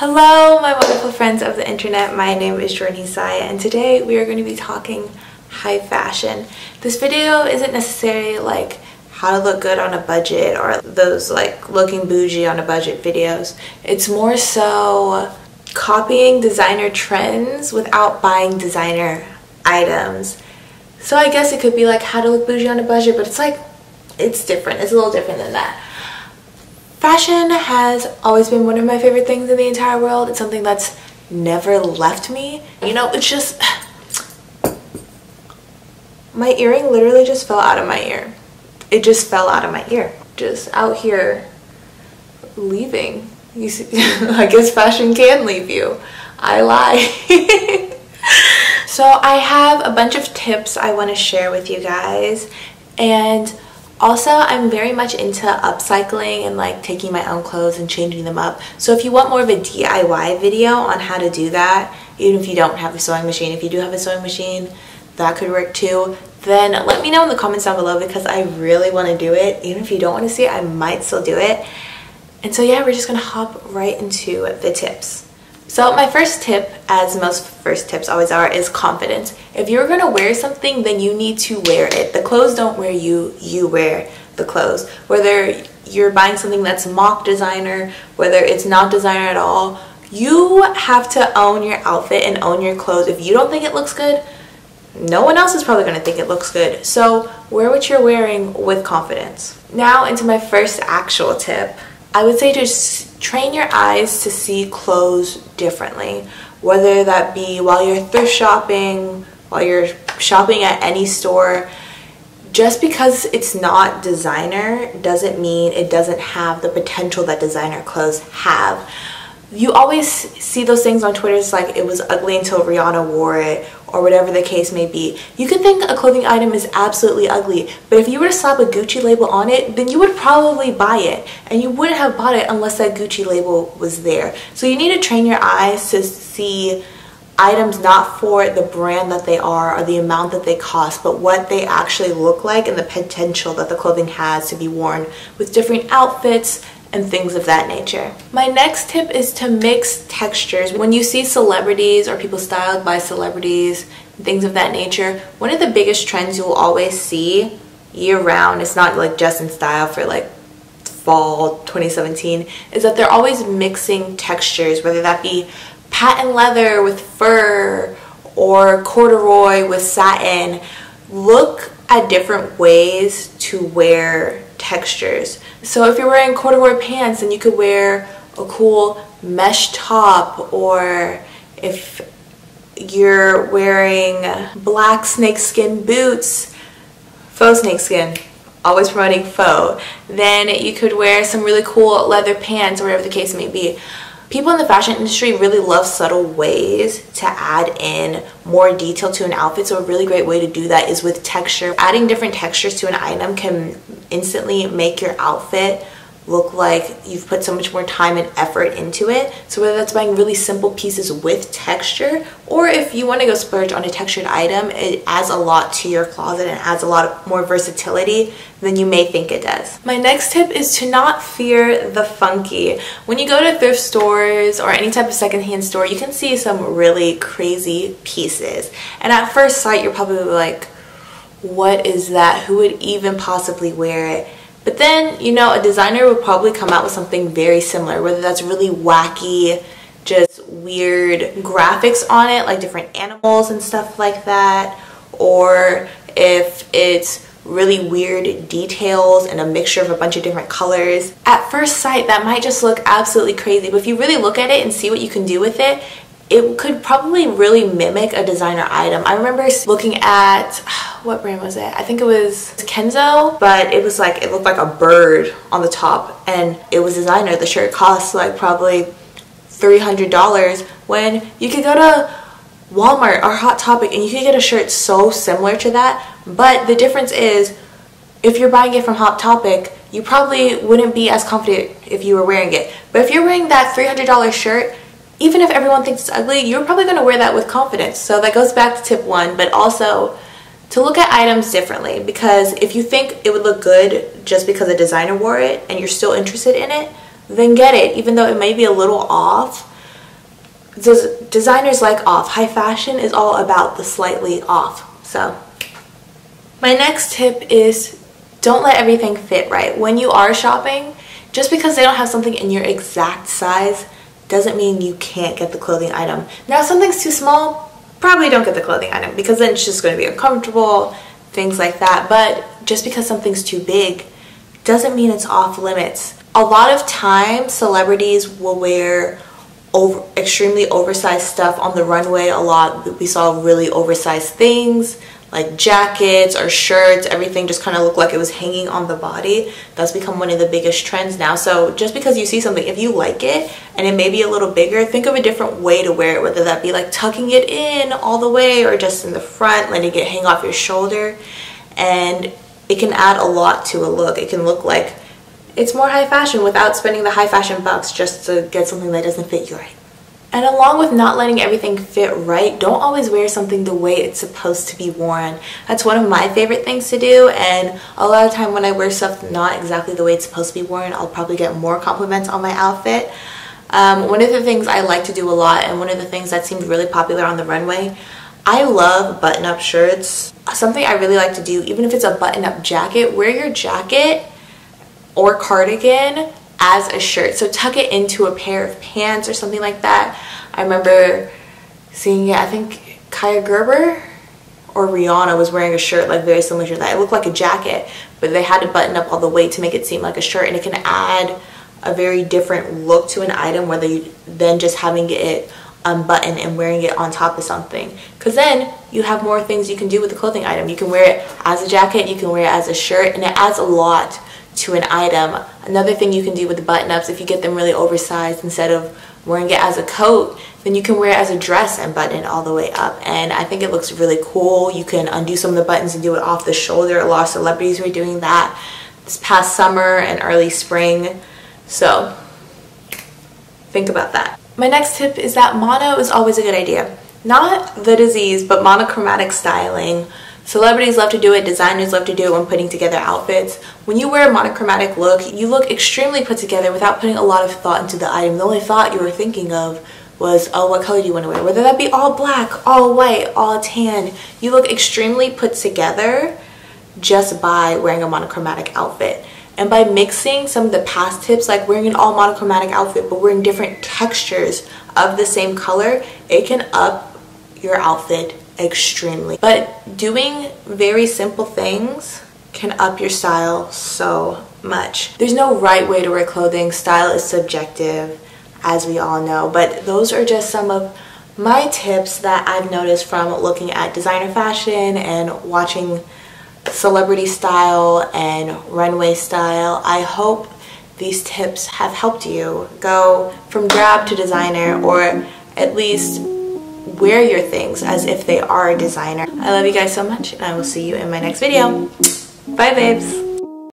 Hello, my wonderful friends of the internet. My name is Hisae, and today we are going to be talking high fashion. This video isn't necessarily like how to look good on a budget or those like looking bougie on a budget videos. It's more so copying designer trends without buying designer items. So I guess it could be like how to look bougie on a budget, but it's different. It's a little different than that. Fashion has always been one of my favorite things in the entire world. It's something that's never left me. You know, it's just... my earring literally just fell out of my ear. It just fell out of my ear. Just out here leaving. You see, I guess fashion can leave you. I lie. So I have a bunch of tips I want to share with you guys, and also I'm very much into upcycling and like taking my own clothes and changing them up. So if you want more of a DIY video on how to do that, even if you don't have a sewing machine, if you do have a sewing machine, that could work too, then let me know in the comments down below, because I really want to do it. Even if you don't want to see it, I might still do it. And so yeah, we're just gonna hop right into the tips. So my first tip, as most first tips always are, is confidence. If you're gonna wear something, then you need to wear it. The clothes don't wear you, you wear the clothes. Whether you're buying something that's mock designer, whether it's not designer at all, you have to own your outfit and own your clothes. If you don't think it looks good, no one else is probably gonna think it looks good. So wear what you're wearing with confidence. Now into my first actual tip. I would say just train your eyes to see clothes differently, whether that be while you're thrift shopping, while you're shopping at any store. Just because it's not designer doesn't mean it doesn't have the potential that designer clothes have. You always see those things on Twitter. It's like it was ugly until Rihanna wore it, or whatever the case may be. You can think a clothing item is absolutely ugly, but if you were to slap a Gucci label on it, then you would probably buy it, and you wouldn't have bought it unless that Gucci label was there. So you need to train your eyes to see items not for the brand that they are or the amount that they cost, but what they actually look like and the potential that the clothing has to be worn with different outfits and things of that nature. My next tip is to mix textures. When you see celebrities or people styled by celebrities, things of that nature, one of the biggest trends you'll always see year round, it's not like just in style for like fall 2017, is that they're always mixing textures, whether that be patent leather with fur or corduroy with satin. Look at different ways to wear textures. So if you're wearing corduroy pants, then you could wear a cool mesh top, or if you're wearing black snakeskin boots, faux snakeskin, always promoting faux, then you could wear some really cool leather pants, or whatever the case may be. People in the fashion industry really love subtle ways to add in more detail to an outfit, so a really great way to do that is with texture. Adding different textures to an item can instantly make your outfit look like you've put so much more time and effort into it. So whether that's buying really simple pieces with texture, or if you want to go splurge on a textured item, it adds a lot to your closet and adds a lot more versatility than you may think it does. My next tip is to not fear the funky. When you go to thrift stores or any type of secondhand store, you can see some really crazy pieces, and at first sight you're probably like, what is that? Who would even possibly wear it? But then, you know, a designer would probably come out with something very similar, whether that's really wacky, just weird graphics on it, like different animals and stuff like that, or if it's really weird details and a mixture of a bunch of different colors. At first sight, that might just look absolutely crazy, but if you really look at it and see what you can do with it, it could probably really mimic a designer item. I remember looking at, what brand was it? I think it was Kenzo, but it was like, it looked like a bird on the top, and it was designer. The shirt cost like probably $300, when you could go to Walmart or Hot Topic and you could get a shirt so similar to that. But the difference is, if you're buying it from Hot Topic, you probably wouldn't be as confident if you were wearing it. But if you're wearing that $300 shirt, even if everyone thinks it's ugly, you're probably going to wear that with confidence. So that goes back to tip 1, but also to look at items differently, because if you think it would look good just because a designer wore it and you're still interested in it, then get it, even though it may be a little off. designers like off. High fashion is all about the slightly off. So my next tip is don't let everything fit right. When you are shopping, just because they don't have something in your exact size doesn't mean you can't get the clothing item. Now, if something's too small, probably don't get the clothing item because then it's just going to be uncomfortable, things like that. But just because something's too big doesn't mean it's off limits. A lot of times, celebrities will wear extremely oversized stuff on the runway. A lot, we saw really oversized things like jackets or shirts. Everything just kind of looked like it was hanging on the body. That's become one of the biggest trends now. So just because you see something, if you like it and it may be a little bigger, think of a different way to wear it, whether that be like tucking it in all the way or just in the front, letting it hang off your shoulder. And it can add a lot to a look. It can look like it's more high fashion without spending the high fashion bucks just to get something that doesn't fit you right. And along with not letting everything fit right, don't always wear something the way it's supposed to be worn. That's one of my favorite things to do, and a lot of time when I wear stuff not exactly the way it's supposed to be worn, I'll probably get more compliments on my outfit. One of the things I like to do a lot, and one of the things that seemed really popular on the runway, I love button-up shirts. Something I really like to do, even if it's a button-up jacket, wear your jacket or cardigan as a shirt. So tuck it into a pair of pants or something like that. I remember seeing it, I think Kaya Gerber or Rihanna was wearing a shirt like very similar to that. It looked like a jacket, but they had to button up all the way to make it seem like a shirt, and it can add a very different look to an item than just having it unbuttoned and wearing it on top of something. Because then you have more things you can do with the clothing item. You can wear it as a jacket, you can wear it as a shirt, and it adds a lot to an item. Another thing you can do with the button-ups, if you get them really oversized, instead of wearing it as a coat, then you can wear it as a dress and button it all the way up. And I think it looks really cool. You can undo some of the buttons and do it off the shoulder. A lot of celebrities were doing that this past summer and early spring. So think about that. My next tip is that mono is always a good idea. Not the disease, but monochromatic styling. Celebrities love to do it, designers love to do it when putting together outfits. When you wear a monochromatic look, you look extremely put together without putting a lot of thought into the item. The only thought you were thinking of was, oh, what color do you want to wear? Whether that be all black, all white, all tan. You look extremely put together just by wearing a monochromatic outfit. And by mixing some of the past tips, like wearing an all monochromatic outfit but wearing different textures of the same color, it can up your outfit extremely. But doing very simple things can up your style so much. There's no right way to wear clothing. Style is subjective, as we all know, but those are just some of my tips that I've noticed from looking at designer fashion and watching celebrity style and runway style. I hope these tips have helped you go from drab to designer, or at least wear your things as if they are a designer. I love you guys so much, and I will see you in my next video. Bye, babes.